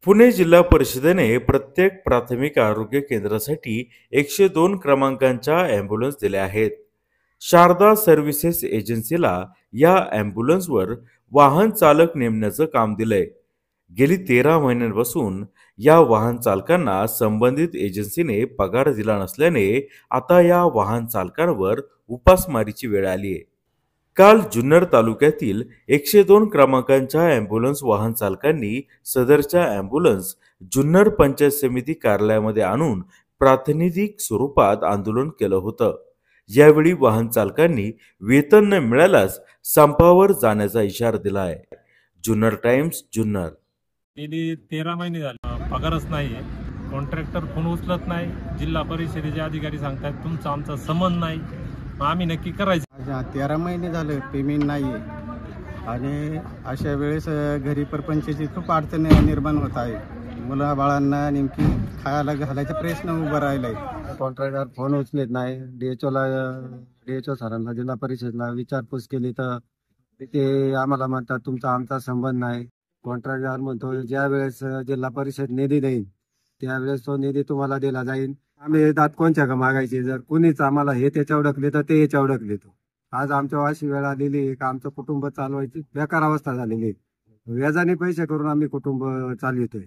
पुणे जिल्हा परिषदेने प्रत्येक प्राथमिक आरोग्य केंद्रासाठी 102 क्रमांकांच्या ॲम्ब्युलन्स दिल्या आहेत. शारदा सर्व्हिसेस एजन्सीला या ॲम्ब्युलन्सवर वाहन चालक नेमण्याचं काम दिलंय. गेली 13 महिन्यांपासून या वाहन चालकांना संबंधित एजन्सीने पगार दिला नसल्याने आता या वाहन चालकांवर उपासमारीची वेळ आली आहे. काल जुन्नर तालुक्यातील 102 क्रमांकांच्या ॲम्ब्युलन्स वाहन चालकांनी सदरच्या ॲम्ब्युलन्स जुन्नर पंचायत समिती कार्यालयामध्ये आणून प्रातिनिधिक स्वरूपात आंदोलन केलं होतं. यावेळी वाहन चालकांनी वेतन न मिळाल्यास संपावर जाण्याचा इशारा दिला आहे. जुन्नर टाइम्स, जुन्नर. गेली 13 महिने झाले पगारच नाहीये. कॉन्ट्रॅक्टर फोन उचलत नाही. जिल्हा परिषदेचे अधिकारी सांगतात तुमचा आमचा संबंध नाही. आम्ही नक्की करायचं. 13 महिने झाले पेमेंट नाही आणि अशा वेळेस घरी परपंचाची खूप अडचणी निर्माण होत आहे. मुला बाळांना नेमकी खायला घालायचा प्रश्न उभा राहिलाय. कॉन्ट्रॅक्टर फोन उचलत नाही. डीएचओ सरांना जिल्हा परिषदला विचारपूस केली तर ते आम्हाला म्हणतात तुमचा आमचा संबंध नाही. कॉन्ट्रॅक्टर म्हणतो ज्या वेळेस जिल्हा परिषद निधी देईल त्यावेळेस तो निधी तुम्हाला दिला जाईल. आम्ही दात कोणच्या का मागायचे. जर कुणीच आम्हाला हे त्याच्या उडकले तर ते याच्या उडकले. तो आज आमच्या अशी वेळ आलेली का आमचं कुटुंब चालवायची बेकार अवस्था झालेली. व्याजाने पैसे करून आम्ही कुटुंब चालवितोय.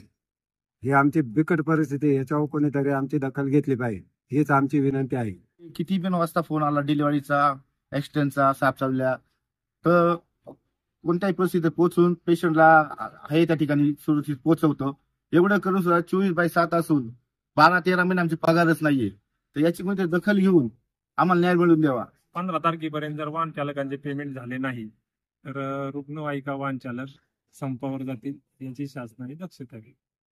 ही आमची बिकट परिस्थिती. याच्यावर कोणीतरी आमची दखल घेतली पाहिजे हीच आमची विनंती आहे. किती पण वाजता फोन आला डिलिव्हरीचा, ऍक्सिडेंटचा, साप चावल्या तर कोणत्याही परिस्थितीत पोहोचून पेशंटला आहे त्या ठिकाणी सुरक्षित पोहोचवतो. एवढं करून सुद्धा 24/7 असून 12-13 महिने आमचे पगारच नाहीये. तर याची कोणती दखल घेऊन आम्हाला न्याय मिळवून द्यावा. 15 तारखेपर्यंत जर वाहन चालकांचे पेमेंट झाले नाही तर रुग्णवाहिका वाहन चालक संपावर जातील याची शासनाने दक्षता घ्यावी.